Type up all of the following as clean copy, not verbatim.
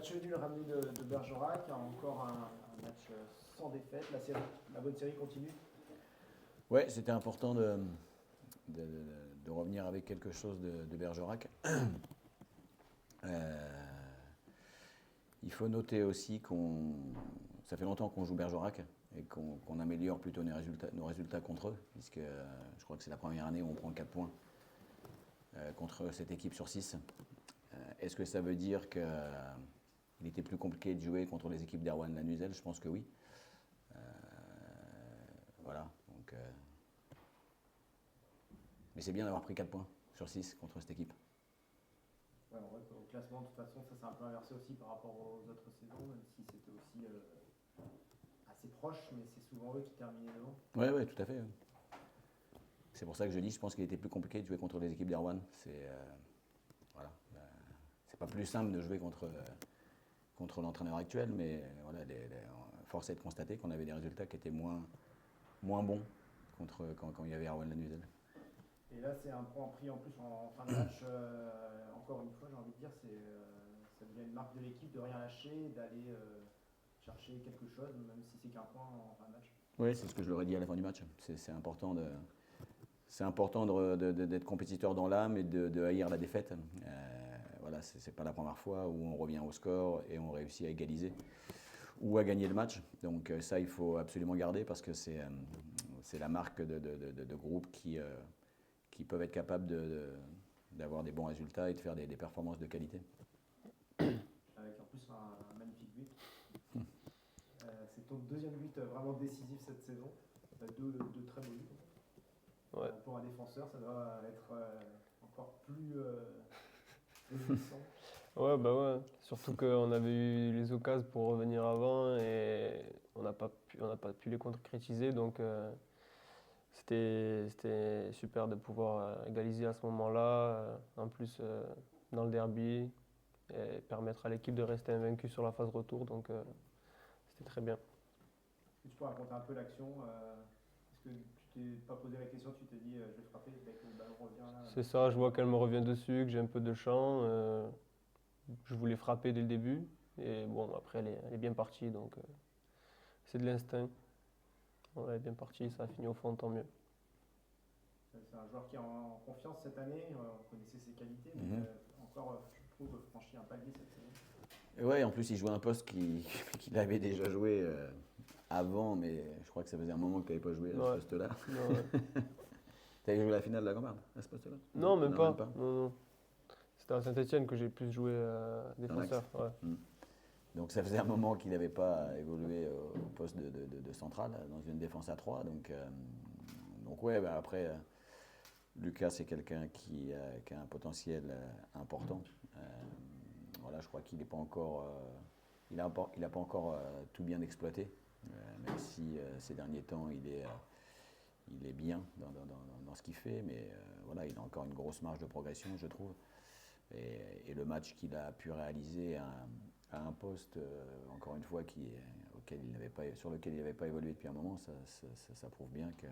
match nul ramené de Bergerac, encore un match sans défaite. La bonne série continue. Ouais, c'était important de revenir avec quelque chose de Bergerac. Il faut noter aussi ça fait longtemps qu'on joue Bergerac et qu'on améliore plutôt nos résultats contre eux, puisque je crois que c'est la première année où on prend 4 points contre cette équipe sur 6. Est-ce que ça veut dire qu'il était plus compliqué de jouer contre les équipes d'Erwan Lanuzel? Je pense que oui. Voilà. Donc, mais c'est bien d'avoir pris 4 points sur 6 contre cette équipe. Ouais, au classement, de toute façon, ça s'est un peu inversé aussi par rapport aux autres saisons, même si c'était aussi assez proche, mais c'est souvent eux qui terminaient devant. Ouais, tout à fait. C'est pour ça que je dis, je pense qu'il était plus compliqué de jouer contre les équipes d'Erwan. Voilà. C'est pas plus simple de jouer contre l'entraîneur actuel, mais voilà, force est de constater qu'on avait des résultats qui étaient moins bons quand il y avait Erwan Lanuzel. Et là, c'est un point pris en plus en fin de match. Encore une fois, j'ai envie de dire, ça devient une marque de l'équipe de rien lâcher, d'aller chercher quelque chose, même si c'est qu'un point en fin de match. Oui, c'est ce que je leur ai dit à la fin du match. C'est important d'être compétiteur dans l'âme et de haïr la défaite. Voilà, c'est pas la première fois où on revient au score et on réussit à égaliser ou à gagner le match. Donc ça, il faut absolument garder parce que c'est la marque de groupes qui peuvent être capables d'avoir des bons résultats et de faire des performances de qualité. Avec en plus un magnifique but. C'est ton deuxième but vraiment décisif cette saison. Deux très beaux buts. Ouais. Pour un défenseur, ça doit être encore plus réjouissant. Ouais, bah ouais. Surtout qu'on avait eu les occasions pour revenir avant et on n'a pas pu les concrétiser. Donc c'était super de pouvoir égaliser à ce moment-là. En plus, dans le derby, et permettre à l'équipe de rester invaincue sur la phase retour. Donc c'était très bien. Est-ce que tu peux raconter un peu l'action Est-ce que tu t'es pas posé la question, tu t'es dit je vais frapper dès que le ballon revient là C'est ça, je vois qu'elle me revient dessus, que j'ai un peu de champ. Je voulais frapper dès le début. Et bon, après, elle est bien partie. Donc c'est de l'instinct. Elle est bien partie, ça a fini au fond, tant mieux. C'est un joueur qui est en confiance cette année. On connaissait ses qualités, mais encore, je trouve, franchi un palier cette saison. Et ouais, en plus, il jouait un poste qu'il avait déjà joué avant, mais je crois que ça faisait un moment que tu n'avais pas joué à ce poste-là. Ouais. Tu avais joué la finale de la Camargue à ce poste-là? Non, même pas. Non. C'était à Saint-Etienne que j'ai plus joué défenseur. Ouais. Donc ça faisait un moment qu'il n'avait pas évolué au poste de central, dans une défense à 3. Donc ouais, bah après, Lucas, c'est quelqu'un qui a un potentiel important. Voilà, je crois qu'il n'est pas encore, il a pas encore tout bien exploité, même si ces derniers temps il est bien dans ce qu'il fait, mais voilà, il a encore une grosse marge de progression, je trouve. Et le match qu'il a pu réaliser à un poste, encore une fois, sur lequel il n'avait pas évolué depuis un moment, ça prouve bien que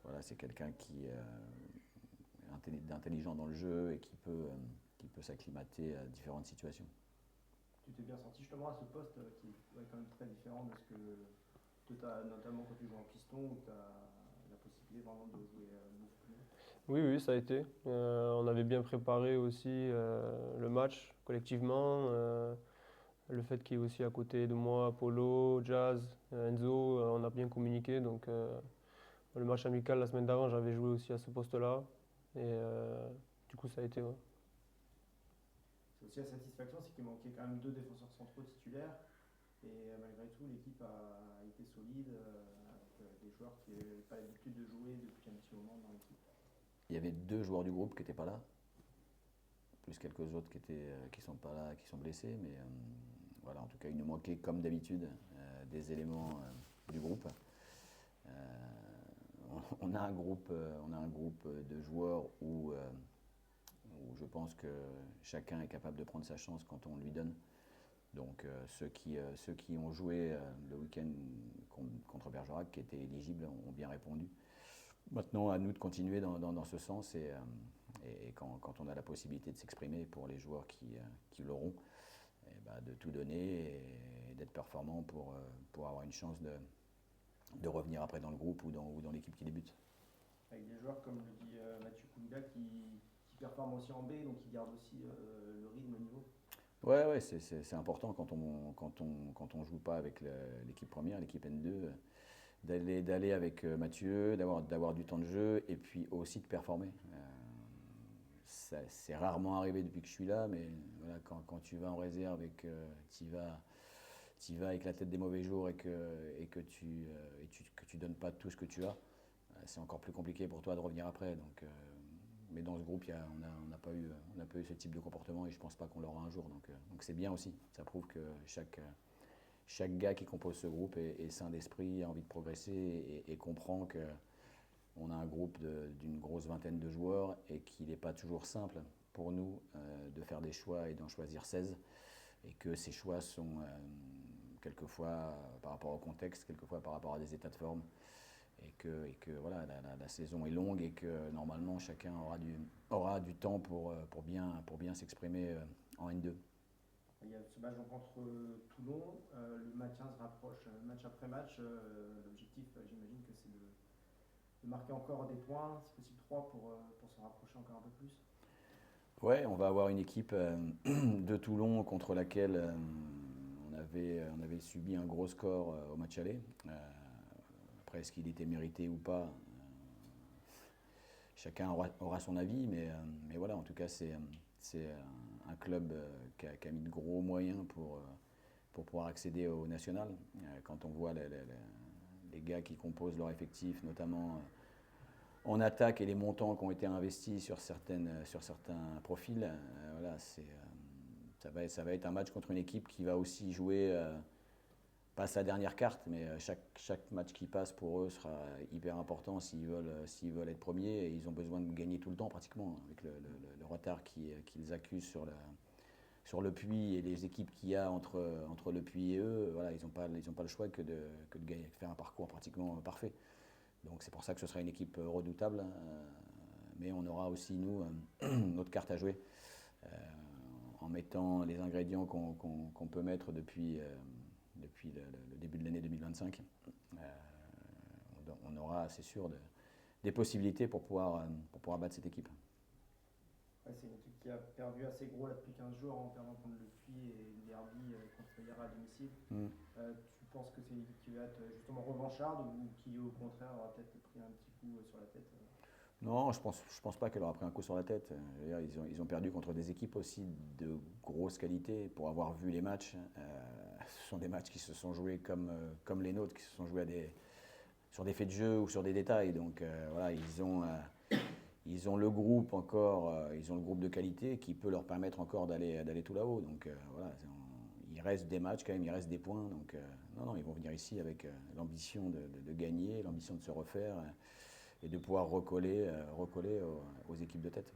voilà, c'est quelqu'un qui est intelligent dans le jeu et qui peut s'acclimater à différentes situations. Tu t'es bien senti justement à ce poste qui est quand même très différent de ce que tu as, notamment quand tu joues en piston, où tu as la possibilité vraiment de jouer beaucoup plus. Oui, ça a été. On avait bien préparé aussi le match collectivement. Le fait qu'il y ait aussi à côté de moi Polo, Jazz, Enzo, on a bien communiqué. Donc le match amical la semaine d'avant, j'avais joué aussi à ce poste-là. Et du coup, ça a été. Ouais. C'est aussi la satisfaction, c'est qu'il manquait quand même 2 défenseurs centraux titulaires. Et malgré tout, l'équipe a été solide, avec des joueurs qui n'avaient pas l'habitude de jouer depuis un petit moment dans l'équipe. Il y avait 2 joueurs du groupe qui n'étaient pas là, plus quelques autres qui sont pas là, qui sont blessés, mais voilà, en tout cas, il nous manquait comme d'habitude des éléments du groupe. On a un groupe de joueurs où je pense que chacun est capable de prendre sa chance quand on lui donne. Donc ceux qui ont joué le week-end contre Bergerac, qui étaient éligibles, ont bien répondu. Maintenant, à nous de continuer dans ce sens et quand on a la possibilité de s'exprimer pour les joueurs qui l'auront, de tout donner et d'être performant pour avoir une chance de revenir après dans le groupe ou dans l'équipe qui débute. Avec des joueurs comme le dit Mathieu Kounga qui performent aussi en B, donc qui gardent aussi le rythme, le niveau. Ouais, c'est important quand on joue pas avec l'équipe première, l'équipe N2, d'aller avec Mathieu, d'avoir du temps de jeu et puis aussi de performer. C'est rarement arrivé depuis que je suis là, mais voilà, quand tu vas en réserve et que tu vas avec la tête des mauvais jours et que tu donnes pas tout ce que tu as, c'est encore plus compliqué pour toi de revenir après. Donc, mais dans ce groupe, on n'a pas eu ce type de comportement et je pense pas qu'on l'aura un jour. Donc c'est bien aussi. Ça prouve que chaque gars qui compose ce groupe est sain d'esprit, a envie de progresser et comprend que on a un groupe d'une grosse vingtaine de joueurs et qu'il n'est pas toujours simple pour nous de faire des choix et d'en choisir 16 et que ces choix sont quelquefois par rapport au contexte, quelquefois par rapport à des états de forme et que voilà, la saison est longue et que normalement chacun aura du temps pour bien s'exprimer en N2. Il y a ce match donc contre Toulon, le maintien se rapproche match après match. L'objectif, j'imagine que c'est de marquer encore des points, si possible 3 pour se rapprocher encore un peu plus. Ouais, on va avoir une équipe de Toulon contre laquelle on avait subi un gros score au match aller. Après, est-ce qu'il était mérité ou pas, chacun aura son avis, mais voilà, en tout cas, c'est un club qui a mis de gros moyens pour pouvoir accéder au national. Quand on voit les gars qui composent leur effectif, notamment en attaque et les montants qui ont été investis sur certains profils, voilà, ça va être un match contre une équipe qui va aussi jouer pas sa dernière carte, mais chaque match qui passe pour eux sera hyper important s'ils veulent être premiers et ils ont besoin de gagner tout le temps pratiquement avec le retard qu'ils accusent sur le Puy et les équipes qu'il y a entre le Puy et eux. Voilà, ils n'ont pas le choix que de faire un parcours pratiquement parfait. Donc c'est pour ça que ce sera une équipe redoutable, mais on aura aussi nous notre carte à jouer en mettant les ingrédients qu'on peut mettre depuis le début de l'année 2025. On aura, c'est sûr, des possibilités pour pouvoir battre cette équipe. Ouais, c'est une équipe qui a perdu assez gros là, depuis 15 jours en perdant contre le Puy et le derby contre Yara à domicile. Tu penses que c'est une équipe qui va être justement revancharde ou qui au contraire aura peut-être pris un petit coup sur la tête Non, je pense pas qu'elle aura pris un coup sur la tête. Ils ont perdu contre des équipes aussi de grosse qualité. Pour avoir vu les matchs, ce sont des matchs qui se sont joués comme les nôtres, qui se sont joués sur des faits de jeu ou sur des détails. Donc voilà, ils ont le groupe encore, ils ont le groupe de qualité qui peut leur permettre encore d'aller tout là-haut. Donc voilà, il reste des matchs quand même, il reste des points. Donc non, ils vont venir ici avec l'ambition de gagner, l'ambition de se refaire et de pouvoir recoller aux équipes de tête.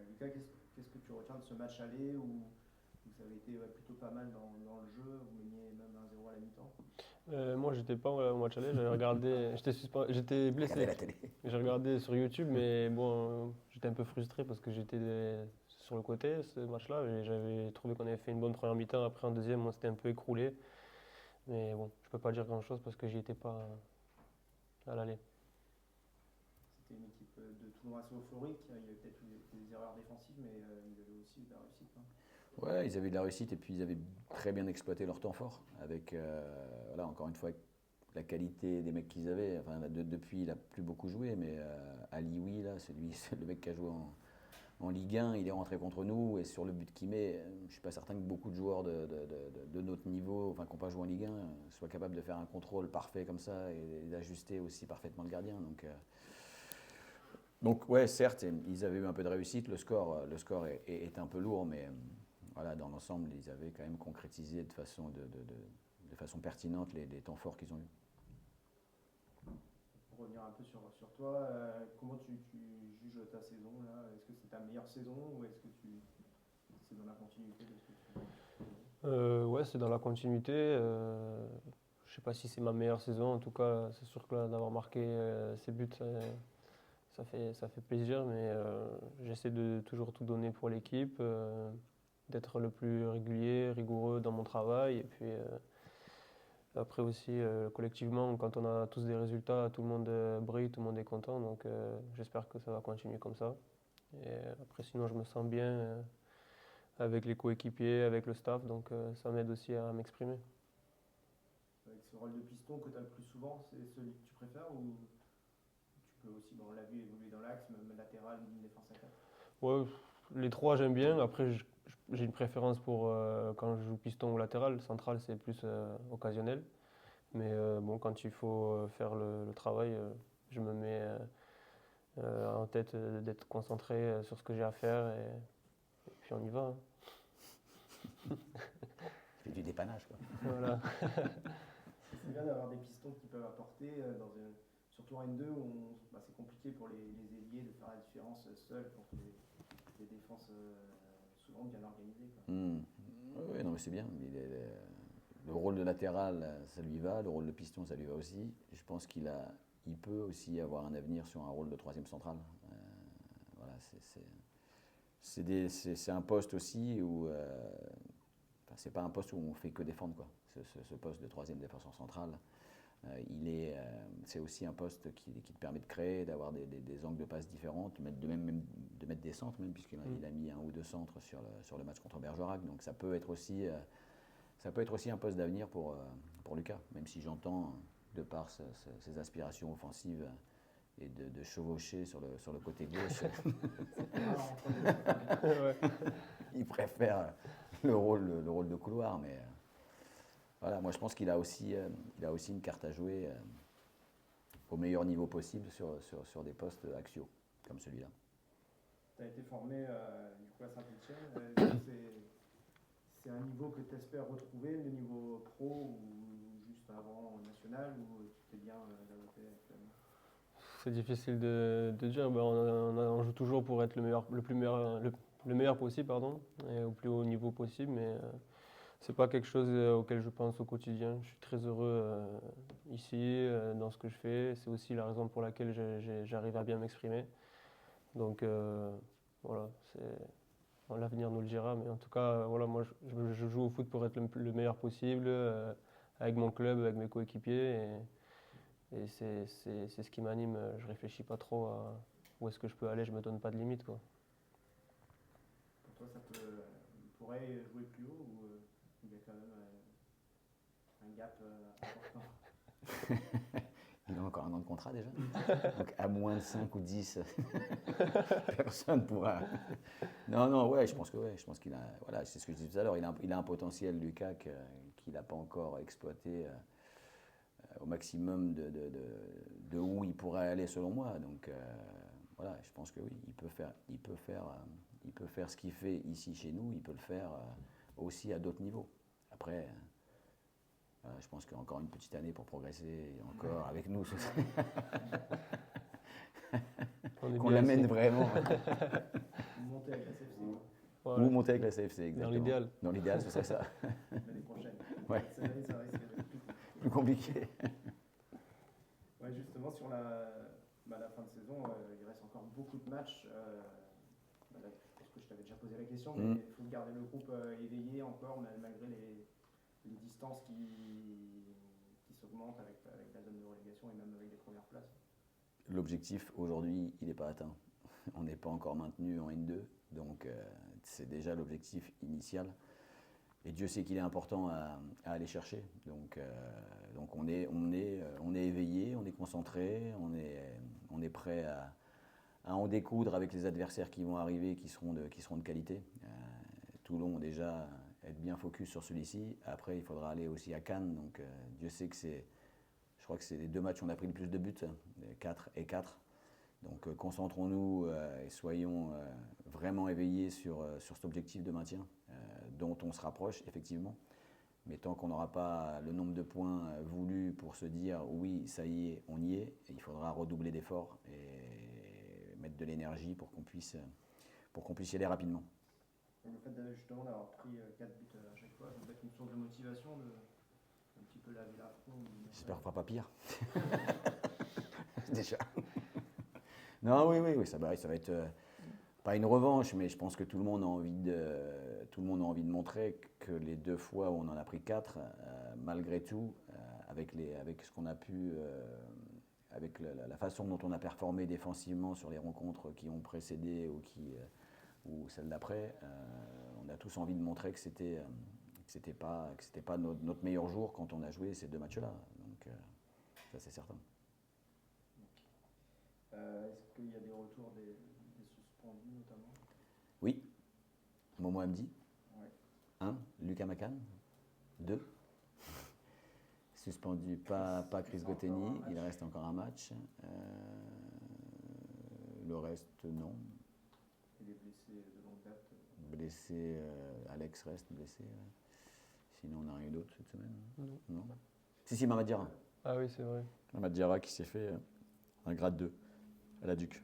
Lucas, qu'est-ce que tu retiens de ce match aller où ça avait été plutôt pas mal dans le jeu, vous meniez même 1-0 à la mi-temps? Moi, j'étais pas au match aller, j'avais regardé, j'étais blessé. Regardez la télé. J'ai regardé sur YouTube, mais bon, j'étais un peu frustré parce que j'étais sur le côté ce match-là. Et j'avais trouvé qu'on avait fait une bonne première mi-temps. Après, en deuxième, on s'était un peu écroulé. Mais bon, je peux pas dire grand-chose parce que j'y étais pas à l'aller. C'était une équipe de Toulon assez euphorique. Il y avait peut-être eu des erreurs défensives, mais ils avaient aussi de la réussite. Ouais, ils avaient de la réussite et puis ils avaient très bien exploité leur temps fort. Avec, voilà, encore une fois, la qualité des mecs qu'ils avaient. Enfin, depuis, il n'a plus beaucoup joué, mais Alioui, là, c'est le mec qui a joué en Ligue 1. Il est rentré contre nous et sur le but qu'il met, je ne suis pas certain que beaucoup de joueurs de notre niveau, enfin, qui n'ont pas joué en Ligue 1, soient capables de faire un contrôle parfait comme ça et d'ajuster aussi parfaitement le gardien. Donc ouais, certes, ils avaient eu un peu de réussite. Le score est un peu lourd, mais voilà, dans l'ensemble, ils avaient quand même concrétisé de façon pertinente les temps forts qu'ils ont eus. Pour revenir un peu sur toi, comment tu juges ta saison là? Est-ce que c'est ta meilleure saison ou est-ce que c'est dans la continuité de ce que tu Ouais, c'est dans la continuité. Je sais pas si c'est ma meilleure saison. En tout cas, c'est sûr que là, d'avoir marqué ces buts, ça fait plaisir. Mais j'essaie de toujours tout donner pour l'équipe. d'être le plus régulier, rigoureux dans mon travail. Et puis après aussi, collectivement, quand on a tous des résultats, tout le monde brille, tout le monde est content. Donc j'espère que ça va continuer comme ça. Et après, sinon, je me sens bien avec les coéquipiers, avec le staff. Donc ça m'aide aussi à m'exprimer. Avec ce rôle de piston que tu as le plus souvent, c'est celui que tu préfères ou tu peux aussi, bon, on l'a vu, évoluer dans l'axe, même latéral, ligne défense à 4? Ouais, les trois, j'aime bien. Après, j'ai une préférence pour quand je joue piston ou latéral. Central, c'est plus occasionnel. Mais bon, quand il faut faire le travail, je me mets en tête d'être concentré sur ce que j'ai à faire et puis on y va. C'est du dépannage, quoi. Voilà. C'est bien d'avoir des pistons qui peuvent apporter, surtout en N2 où c'est compliqué pour les ailiers de faire la différence seuls contre des défenses souvent bien organisées, quoi. Oui, non, mais c'est bien. Le rôle de latéral, ça lui va. Le rôle de piston, ça lui va aussi. Je pense il peut aussi avoir un avenir sur un rôle de troisième central. Voilà, c'est un poste aussi où c'est pas un poste où on fait que défendre, quoi. Ce poste de troisième défenseur central, c'est aussi un poste qui te permet de créer, d'avoir des angles de passe différents, de mettre des centres même, puisqu'il a mis 1 ou 2 centres sur le match contre Bergerac. Donc ça peut être aussi un poste d'avenir pour Lucas, même si j'entends, de par ses aspirations offensives et de chevaucher sur le côté gauche, Ouais. il préfère le rôle de couloir. Mais voilà, moi je pense qu'il a aussi une carte à jouer au meilleur niveau possible sur des postes axiaux comme celui-là. Tu as été formé du coup à Saint-Etienne. C'est un niveau que tu espères retrouver, le niveau pro ou juste avant national, ou tu t'es bien là où tu es actuellement? C'est difficile de dire. Ben, on joue toujours pour être le meilleur possible, pardon, et au plus haut niveau possible, mais c'est pas quelque chose auquel je pense au quotidien. Je suis très heureux ici, dans ce que je fais. C'est aussi la raison pour laquelle j'arrive à bien m'exprimer. Donc voilà, l'avenir nous le dira, mais en tout cas, voilà, moi je joue au foot pour être le meilleur possible, avec mon club, avec mes coéquipiers, et c'est ce qui m'anime. Je réfléchis pas trop à où est-ce que je peux aller, je me donne pas de limite, quoi. Pour toi, il pourrait jouer plus haut ou il y a quand même un gap important? Il a encore un an de contrat déjà. Donc à moins de 5 ou 10, personne pourra. Non, ouais, je pense qu'il a. Voilà, c'est ce que je disais tout à l'heure. Il a un potentiel, Lucas, qu'il n'a pas encore exploité au maximum de où il pourrait aller, selon moi. Donc voilà, je pense que oui, il peut faire ce qu'il fait ici chez nous. Il peut le faire aussi à d'autres niveaux. Après. Je pense qu'il y a encore une petite année pour progresser encore avec nous. Qu'on l'amène vraiment. Monter avec la CFC. Voilà. Ou monter avec la CFC, exactement. Dans l'idéal. Dans l'idéal, ce serait ça. L'année prochaine. Ouais. Cette année, ça risque d'être Plus compliqué. Ouais, justement, sur la fin de saison, il reste encore beaucoup de matchs. Je pense que je t'avais déjà posé la question, mais il faut garder le groupe éveillé encore, malgré les distances qui s'augmentent avec la zone de relégation et même avec les premières places. L'objectif aujourd'hui, il n'est pas atteint. On n'est pas encore maintenu en N2, donc c'est déjà l'objectif initial. Et Dieu sait qu'il est important à aller chercher. Donc on est éveillé, on est concentré, on est prêt à en découdre avec les adversaires qui vont arriver, qui seront de qualité. Toulon déjà être bien focus sur celui-ci. Après, il faudra aller aussi à Cannes. Donc Dieu sait que je crois que c'est les 2 matchs où on a pris le plus de buts, 4 et 4. Donc concentrons-nous et soyons vraiment éveillés sur cet objectif de maintien dont on se rapproche effectivement. Mais tant qu'on n'aura pas le nombre de points voulus pour se dire oui, ça y est, on y est, il faudra redoubler d'efforts et mettre de l'énergie pour qu'on puisse y aller rapidement. Le fait justement d'avoir pris 4 buts à chaque fois, ça peut être une source de motivation, un petit peu laver la front. J'espère qu'on ne fera pas pire. Déjà. Non, oui, ça va être pas une revanche, mais je pense que tout le monde a envie de montrer que les 2 fois où on en a pris 4, malgré tout, avec ce qu'on a pu, avec la façon dont on a performé défensivement sur les rencontres qui ont précédé ou celles d'après, on a tous envie de montrer que c'était pas notre meilleur jour quand on a joué ces 2 matchs-là. Donc ça c'est certain. Est-ce qu'il y a des retours des suspendus notamment? Oui, Momo Hamdi, Ouais. 1, Lucas Macan, 2. Suspendu, pas Chris Goteni, il reste encore un match. Le reste, non. Et les blessés de longue date? Blessé, Alex reste blessé. Sinon, on n'a rien d'autre cette semaine. Non. Si, Mamad Diarra. Ah oui, c'est vrai. Mamad Diarra qui s'est fait un grade 2 à la Duc.